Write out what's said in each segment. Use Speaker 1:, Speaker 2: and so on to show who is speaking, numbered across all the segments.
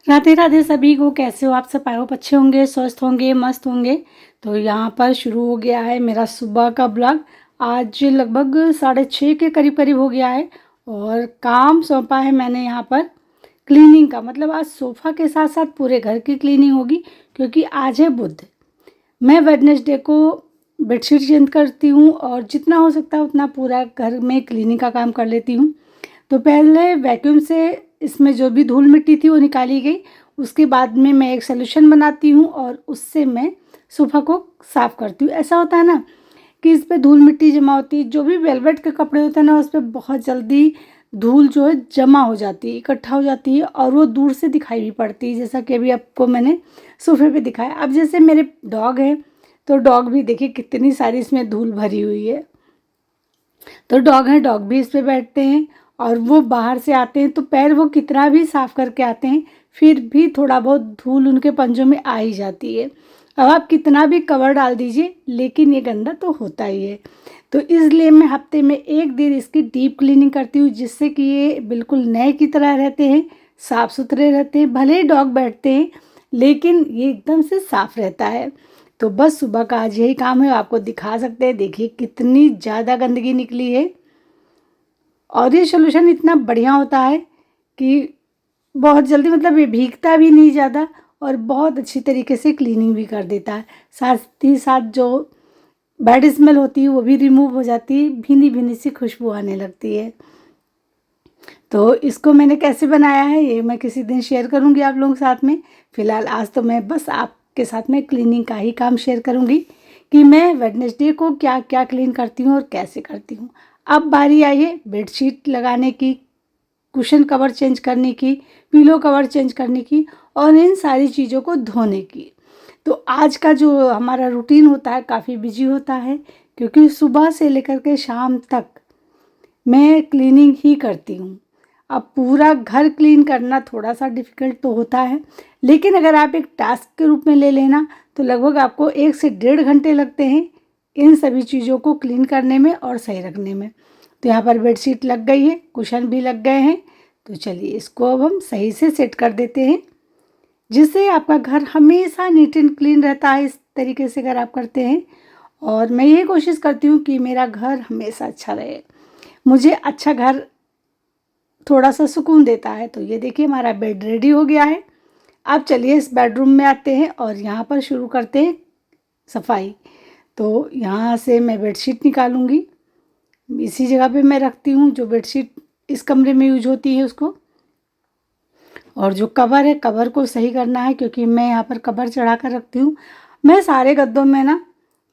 Speaker 1: राधे राधे सभी को। कैसे हो आप सब? आए हो अच्छे होंगे, स्वस्थ होंगे, मस्त होंगे। तो यहाँ पर शुरू हो गया है मेरा सुबह का ब्लॉग। आज लगभग 6:30 के करीब करीब हो गया है और काम सौंपा है मैंने यहाँ पर क्लीनिंग का। मतलब आज सोफ़ा के साथ साथ पूरे घर की क्लीनिंग होगी क्योंकि आज है बुध। मैं वेडनेसडे को बेडशीट चेंज करती हूँ और जितना हो सकता है उतना पूरा घर में क्लीनिंग का काम कर लेती हूँ। तो पहले वैक्यूम से इसमें जो भी धूल मिट्टी थी वो निकाली गई। उसके बाद में मैं एक सॉल्यूशन बनाती हूँ और उससे मैं सोफ़ा को साफ़ करती हूँ। ऐसा होता है ना कि इस पे धूल मिट्टी जमा होती है। जो भी वेलवेट के कपड़े होते हैं ना, उस पर बहुत जल्दी धूल जो है जमा हो जाती है, इकट्ठा हो जाती है और वो दूर से दिखाई भी पड़ती है, जैसा कि अभी आपको मैंने सोफ़े पे दिखाया। अब जैसे मेरे डॉग है तो डॉग भी देखिए कितनी सारी इसमें धूल भरी हुई है। तो डॉग हैं, डॉग भी इस पे बैठते हैं और वो बाहर से आते हैं तो पैर वो कितना भी साफ़ करके आते हैं फिर भी थोड़ा बहुत धूल उनके पंजों में आ ही जाती है। अब आप कितना भी कवर डाल दीजिए लेकिन ये गंदा तो होता ही है। तो इसलिए मैं हफ्ते में एक दिन इसकी डीप क्लीनिंग करती हूँ, जिससे कि ये बिल्कुल नए की तरह रहते हैं, साफ़ सुथरे रहते हैं। भले ही डॉग बैठते हैं लेकिन ये एकदम से साफ़ रहता है। तो बस सुबह का आज यही काम है, आपको दिखा सकते हैं। देखिए कितनी ज़्यादा गंदगी निकली है और ये सोल्यूशन इतना बढ़िया होता है कि बहुत जल्दी, मतलब ये भीगता भी नहीं ज़्यादा और बहुत अच्छी तरीके से क्लीनिंग भी कर देता है। साथ ही साथ जो बैड स्मेल होती है वो भी रिमूव हो जाती है, भीनी भीनी सी खुशबू आने लगती है। तो इसको मैंने कैसे बनाया है ये मैं किसी दिन शेयर करूंगी आप लोगों के साथ में। फ़िलहाल आज तो मैं बस आपके साथ में क्लीनिंग का ही काम शेयर करूंगी कि मैं वेडनेसडे को क्या क्या क्लीन करती हूँ और कैसे करती हूँ। अब बारी आई है बेडशीट लगाने की, कुशन कवर चेंज करने की, पिलो कवर चेंज करने की और इन सारी चीज़ों को धोने की। तो आज का जो हमारा रूटीन होता है काफ़ी बिजी होता है क्योंकि सुबह से लेकर के शाम तक मैं क्लीनिंग ही करती हूँ। अब पूरा घर क्लीन करना थोड़ा सा डिफ़िकल्ट तो होता है, लेकिन अगर आप एक टास्क के रूप में ले लेना तो लगभग आपको 1 से 1.5 घंटे लगते हैं इन सभी चीज़ों को क्लीन करने में और सही रखने में। तो यहाँ पर बेडशीट लग गई है, कुशन भी लग गए हैं। तो चलिए इसको अब हम सही से सेट कर देते हैं, जिससे आपका घर हमेशा नीट एंड क्लीन रहता है। इस तरीके से अगर आप करते हैं, और मैं ये कोशिश करती हूँ कि मेरा घर हमेशा अच्छा रहे। मुझे अच्छा घर थोड़ा सा सुकून देता है। तो ये देखिए हमारा बेड रेडी हो गया है। अब चलिए इस बेडरूम में आते हैं और यहाँ पर शुरू करते हैं सफाई। तो यहाँ से मैं बेडशीट निकालूंगी, इसी जगह पे मैं रखती हूँ जो बेडशीट इस कमरे में यूज होती है उसको। और जो कवर है, कवर को सही करना है क्योंकि मैं यहाँ पर कवर चढ़ा कर रखती हूँ। मैं सारे गद्दों में ना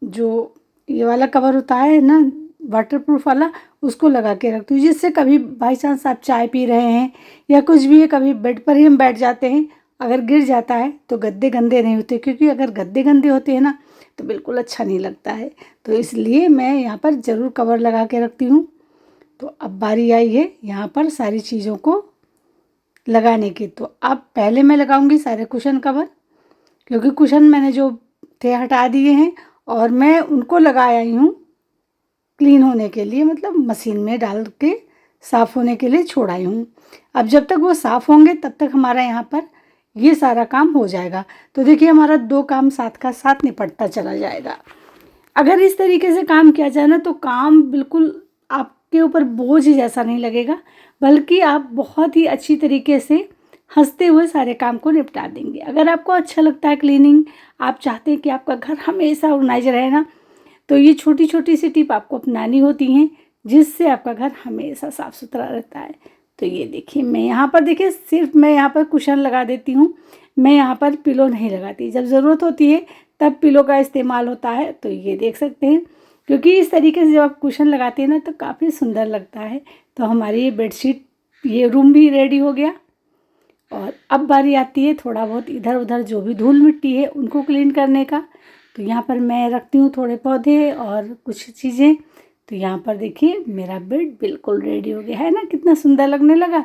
Speaker 1: जो ये वाला कवर होता है ना, वाटरप्रूफ वाला, उसको लगा के रखती हूँ, जिससे कभी बाई चांस आप चाय पी रहे हैं या कुछ भी है, कभी बेड पर ही हम बैठ जाते हैं, अगर गिर जाता है तो गद्दे गंदे नहीं होते। क्योंकि अगर गद्दे गंदे होते हैं ना तो बिल्कुल अच्छा नहीं लगता है। तो इसलिए मैं यहाँ पर ज़रूर कवर लगा के रखती हूँ। तो अब बारी आई है यहाँ पर सारी चीज़ों को लगाने की। तो अब पहले मैं लगाऊंगी सारे कुशन कवर, क्योंकि कुशन मैंने जो थे हटा दिए हैं और मैं उनको लगाया ही हूँ क्लीन होने के लिए, मतलब मशीन में डाल के साफ़ होने के लिए छोड़ाई हूँ। अब जब तक वो साफ़ होंगे तब तक हमारा यहाँ पर ये सारा काम हो जाएगा। तो देखिए हमारा 2 काम साथ का साथ निपटता चला जाएगा। अगर इस तरीके से काम किया जाए ना तो काम बिल्कुल आपके ऊपर बोझ जैसा नहीं लगेगा, बल्कि आप बहुत ही अच्छी तरीके से हंसते हुए सारे काम को निपटा देंगे। अगर आपको अच्छा लगता है क्लीनिंग, आप चाहते हैं कि आपका घर हमेशा ऑर्गेनाइज रहे ना, तो ये छोटी छोटी सी टिप आपको अपनानी होती हैं, जिससे आपका घर हमेशा साफ़ सुथरा रहता है। तो ये देखिए मैं यहाँ पर, देखिए सिर्फ मैं यहाँ पर कुशन लगा देती हूँ, मैं यहाँ पर पिलो नहीं लगाती। जब ज़रूरत होती है तब पिलो का इस्तेमाल होता है। तो ये देख सकते हैं, क्योंकि इस तरीके से जब आप कुशन लगाते हैं ना तो काफ़ी सुंदर लगता है। तो हमारी ये बेडशीट, ये रूम भी रेडी हो गया। और अब बारी आती है थोड़ा बहुत इधर उधर जो भी धूल मिट्टी है उनको क्लीन करने का। तो यहाँ पर मैं रखती हूँ थोड़े पौधे और कुछ चीज़ें। तो यहाँ पर देखिए मेरा बेड बिल्कुल रेडी हो गया है ना, कितना सुंदर लगने लगा।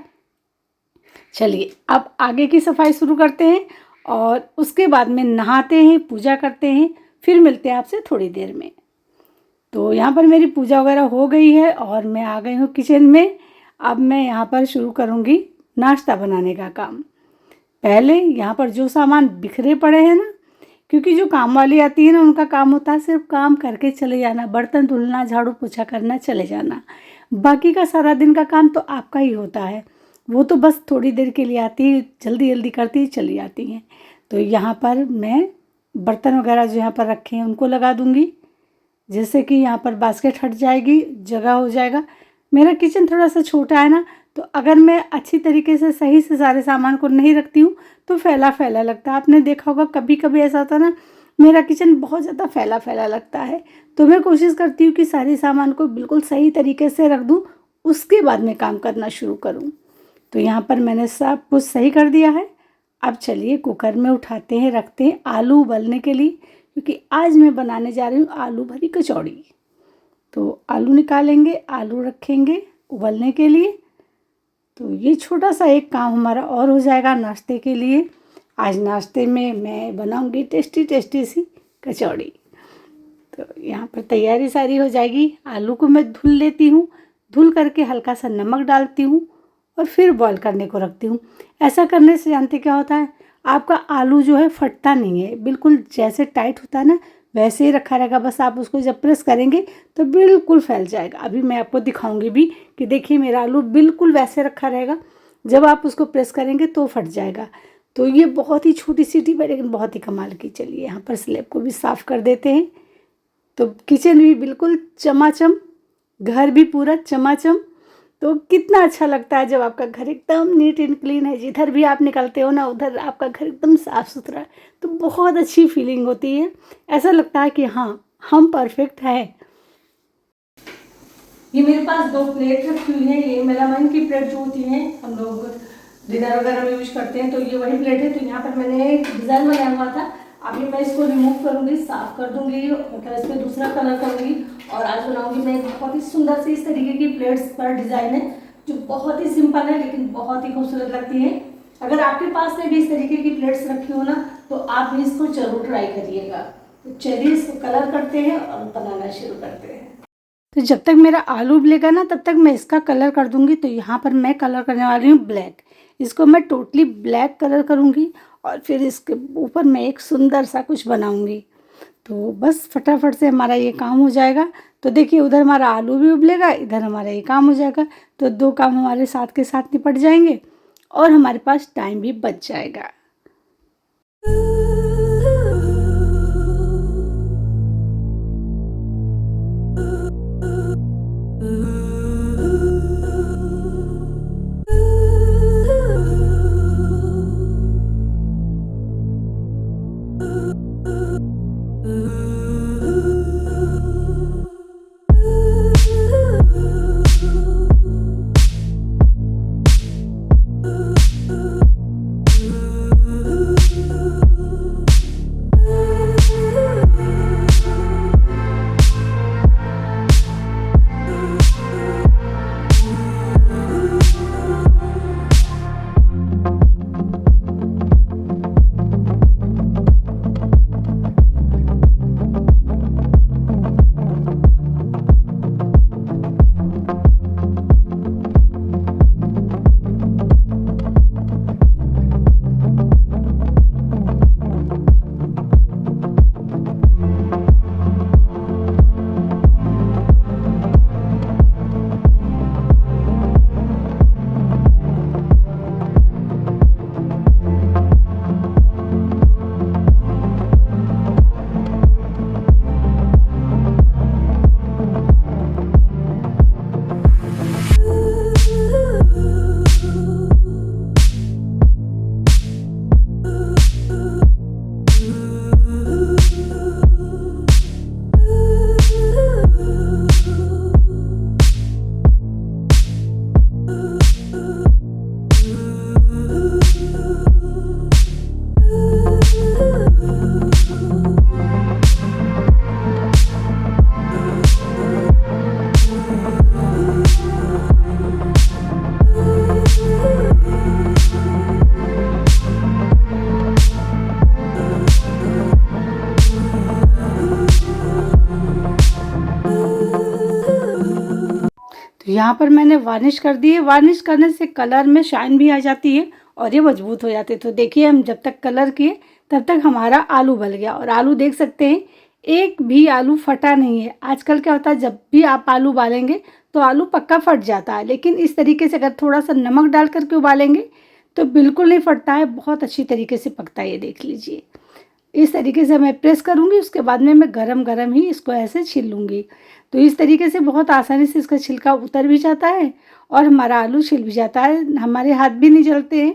Speaker 1: चलिए अब आगे की सफाई शुरू करते हैं और उसके बाद में नहाते हैं, पूजा करते हैं, फिर मिलते हैं आपसे थोड़ी देर में। तो यहाँ पर मेरी पूजा वगैरह हो गई है और मैं आ गई हूँ किचन में। अब मैं यहाँ पर शुरू करूँगी नाश्ता बनाने का काम। पहले यहाँ पर जो सामान बिखरे पड़े हैं ना, क्योंकि जो काम वाली आती है ना, उनका काम होता है सिर्फ काम करके चले जाना, बर्तन धुलना, झाड़ू पोछा करना, चले जाना। बाकी का सारा दिन का काम तो आपका ही होता है। वो तो बस थोड़ी देर के लिए आती है, जल्दी जल्दी करती ही चली जाती हैं। तो यहाँ पर मैं बर्तन वगैरह जो यहाँ पर रखे हैं उनको लगा दूँगी, जैसे कि यहाँ पर बास्केट हट जाएगी, जगह हो जाएगा। मेरा किचन थोड़ा सा छोटा है ना, तो अगर मैं अच्छी तरीके से सही से सारे सामान को नहीं रखती हूँ तो फैला फैला लगता है। आपने देखा होगा कभी कभी ऐसा होता है ना, मेरा किचन बहुत ज़्यादा फैला फैला लगता है। तो मैं कोशिश करती हूँ कि सारे सामान को बिल्कुल सही तरीके से रख दूँ, उसके बाद में काम करना शुरू करूँ। तो यहाँ पर मैंने सब कुछ सही कर दिया है। अब चलिए कुकर में उठाते हैं, रखते हैं आलू उबलने के लिए, क्योंकि आज मैं बनाने जा रही हूँ आलू भरी कचौड़ी। तो आलू निकालेंगे, आलू रखेंगे उबलने के लिए। तो ये छोटा सा एक काम हमारा और हो जाएगा नाश्ते के लिए। आज नाश्ते में मैं बनाऊंगी टेस्टी टेस्टी सी कचौड़ी। तो यहाँ पर तैयारी सारी हो जाएगी। आलू को मैं धुल लेती हूँ, धुल करके हल्का सा नमक डालती हूँ और फिर बॉईल करने को रखती हूँ। ऐसा करने से जानते क्या होता है, आपका आलू जो है फटता नहीं है, बिल्कुल जैसे टाइट होता है ना वैसे ही रखा रहेगा। बस आप उसको जब प्रेस करेंगे तो बिल्कुल फैल जाएगा। अभी मैं आपको दिखाऊंगी भी कि देखिए मेरा आलू बिल्कुल वैसे रखा रहेगा, जब आप उसको प्रेस करेंगे तो फट जाएगा। तो ये बहुत ही छोटी सी टिप है लेकिन बहुत ही कमाल की। चलिए यहाँ पर स्लैब को भी साफ़ कर देते हैं। तो किचन भी बिल्कुल चमाचम, घर भी पूरा चमाचम। तो कितना अच्छा लगता है जब आपका घर एकदम नीट एंड क्लीन है, जिधर भी आप निकलते हो ना उधर आपका घर एकदम साफ़ सुथरा है, तो बहुत अच्छी फीलिंग होती है। ऐसा लगता है कि हाँ हम परफेक्ट है। ये मेरे पास 2 प्लेट रखी हुई है, ये मेलामाइन की प्लेट जो होती है हम लोग डिनर वगैरह में यूज करते हैं, तो ये वही प्लेट है। तो यहाँ पर मैंने एक डिज़ाइन बनाया हुआ था, अभी मैं इसको रिमूव करूँगी, साफ़ कर दूँगी, मतलब इस पर दूसरा कलर करूँगी और आज बनाऊँगी मैं एक बहुत ही सुंदर सी इस तरीके की प्लेट्स पर डिज़ाइन है जो बहुत ही सिंपल है लेकिन बहुत ही खूबसूरत लगती है। अगर आपके पास में भी इस तरीके की प्लेट्स रखी हो ना तो आप भी इसको जरूर ट्राई करिएगा। तो चलिए इसको कलर करते हैं और बनाना शुरू करते हैं। तो जब तक मेरा आलू उबलेगा ना तब तक मैं इसका कलर कर दूंगी। तो यहाँ पर मैं कलर करने वाली हूँ ब्लैक। इसको मैं टोटली ब्लैक कलर करूँगी और फिर इसके ऊपर मैं एक सुंदर सा कुछ बनाऊँगी। तो बस फटाफट से हमारा ये काम हो जाएगा। तो देखिए उधर हमारा आलू भी उबलेगा, इधर हमारा ये काम हो जाएगा। तो 2 काम हमारे साथ के साथ निपट जाएंगे और हमारे पास टाइम भी बच जाएगा। तो यहाँ पर मैंने वार्निश कर दी है। वार्निश करने से कलर में शाइन भी आ जाती है और ये मजबूत हो जाते। तो देखिए हम जब तक कलर किए तब तक हमारा आलू गल गया, और आलू देख सकते हैं एक भी आलू फटा नहीं है। आजकल क्या होता है, जब भी आप आलू उबालेंगे तो आलू पक्का फट जाता है, लेकिन इस तरीके से अगर थोड़ा सा नमक डाल करके उबालेंगे तो बिल्कुल नहीं फटता है, बहुत अच्छी तरीके से पकता है। ये देख लीजिए, इस तरीके से मैं प्रेस करूँगी, उसके बाद में मैं गरम गरम ही इसको ऐसे छील लूँगी। तो इस तरीके से बहुत आसानी से इसका छिलका उतर भी जाता है और हमारा आलू छिल भी जाता है, हमारे हाथ भी नहीं जलते हैं।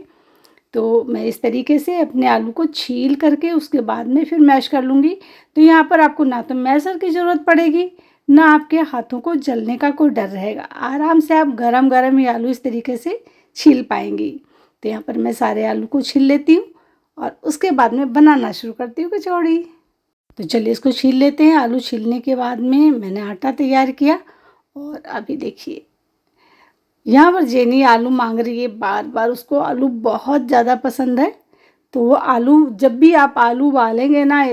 Speaker 1: तो मैं इस तरीके से अपने आलू को छील करके उसके बाद में फिर मैश कर लूँगी। तो यहाँ पर आपको ना तो मैशर की ज़रूरत पड़ेगी, ना आपके हाथों को जलने का कोई डर रहेगा। आराम से आप गरम गरम ही आलू इस तरीके से छील पाएंगी। तो यहाँ पर मैं सारे आलू को छील लेती हूँ और उसके बाद में बनाना शुरू करती हूँ कचौड़ी। तो चलिए इसको छील लेते हैं। आलू छीलने के बाद में मैंने आटा तैयार किया, और अभी देखिए यहाँ पर जेनी आलू मांग रही है बार बार, उसको आलू बहुत ज़्यादा पसंद है। तो वो आलू, जब भी आप आलू उबालेंगे ना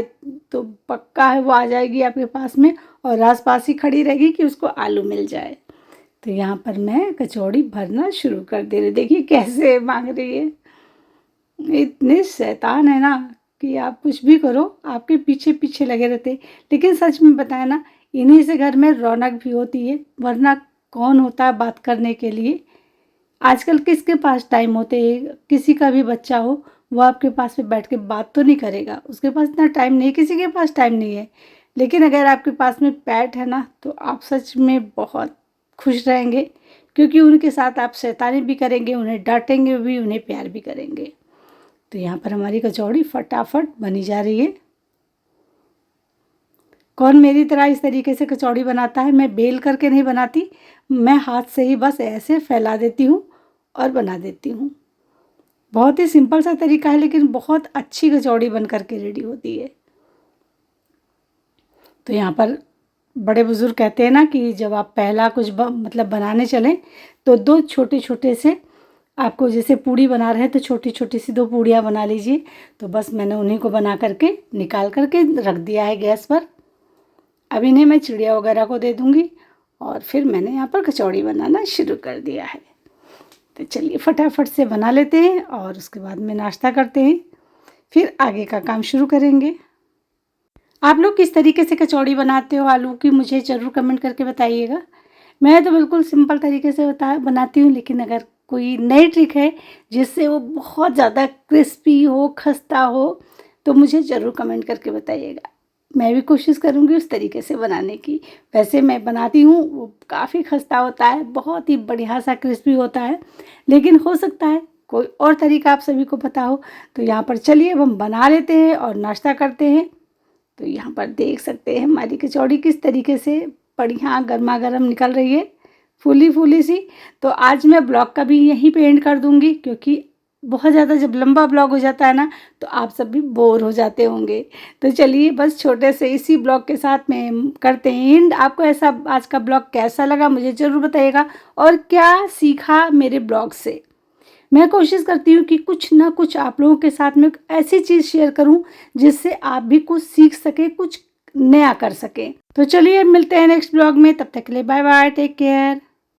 Speaker 1: तो पक्का है वो आ जाएगी आपके पास में और आस पास ही खड़ी रहेगी कि उसको आलू मिल जाए। तो यहाँ पर मैं कचौड़ी भरना शुरू कर दे रही, देखिए कैसे मांग रही है। इतने शैतान है ना कि आप कुछ भी करो आपके पीछे पीछे लगे रहते। लेकिन सच में बताया ना, इन्हीं से घर में रौनक भी होती है, वरना कौन होता है बात करने के लिए। आजकल किसके पास टाइम होते हैं, किसी का भी बच्चा हो वो आपके पास में बैठ के बात तो नहीं करेगा, उसके पास इतना टाइम नहीं है, किसी के पास टाइम नहीं है। लेकिन अगर आपके पास में पेट है ना तो आप सच में बहुत खुश रहेंगे, क्योंकि उनके साथ आप शैतानी भी करेंगे, उन्हें डांटेंगे भी, उन्हें प्यार भी करेंगे। तो यहाँ पर हमारी कचौड़ी फटाफट बनी जा रही है। कौन मेरी तरह इस तरीके से कचौड़ी बनाता है? मैं बेल करके नहीं बनाती, मैं हाथ से ही बस ऐसे फैला देती हूँ और बना देती हूँ। बहुत ही सिंपल सा तरीका है, लेकिन बहुत अच्छी कचौड़ी बन करके रेडी होती है। तो यहाँ पर बड़े बुजुर्ग कहते हैं ना कि जब आप पहला कुछ मतलब बनाने चलें तो दो छोटे छोटे से, आपको जैसे पूड़ी बना रहे हैं तो छोटी छोटी सी 2 पूड़ियाँ बना लीजिए। तो बस मैंने उन्हीं को बना करके निकाल करके रख दिया है गैस पर। अब इन्हें मैं चिड़िया वगैरह को दे दूँगी, और फिर मैंने यहाँ पर कचौड़ी बनाना शुरू कर दिया है। तो चलिए फटाफट से बना लेते हैं और उसके बाद में नाश्ता करते हैं, फिर आगे का काम शुरू करेंगे। आप लोग किस तरीके से कचौड़ी बनाते हो आलू की, मुझे ज़रूर कमेंट करके बताइएगा। मैं तो बिल्कुल सिंपल तरीके से बनाती हूँ, लेकिन अगर कोई नई ट्रिक है जिससे वो बहुत ज़्यादा क्रिस्पी हो, खस्ता हो, तो मुझे ज़रूर कमेंट करके बताइएगा। मैं भी कोशिश करूँगी उस तरीके से बनाने की। वैसे मैं बनाती हूँ, वो काफ़ी खस्ता होता है, बहुत ही बढ़िया सा क्रिस्पी होता है, लेकिन हो सकता है कोई और तरीका आप सभी को पता हो। तो यहाँ पर चलिए अब हम बना लेते हैं और नाश्ता करते हैं। तो यहाँ पर देख सकते हैं हमारी कचौड़ी किस तरीके से बढ़िया गर्मा गर्म निकल रही है, फूली फूली सी। तो आज मैं ब्लॉग का भी यहीं पे एंड कर दूँगी, क्योंकि बहुत ज़्यादा जब लंबा ब्लॉग हो जाता है ना तो आप सब भी बोर हो जाते होंगे। तो चलिए बस छोटे से इसी ब्लॉग के साथ में करते हैं एंड। आपको ऐसा आज का ब्लॉग कैसा लगा मुझे ज़रूर बताइएगा, और क्या सीखा मेरे ब्लॉग से। मैं कोशिश करती हूँ कि कुछ ना कुछ आप लोगों के साथ में ऐसी चीज़ शेयर करूँ जिससे आप भी कुछ सीख सके, कुछ नया कर सके। तो चलिए मिलते हैं नेक्स्ट ब्लॉग में, तब तक के लिए बाय बाय, टेक केयर।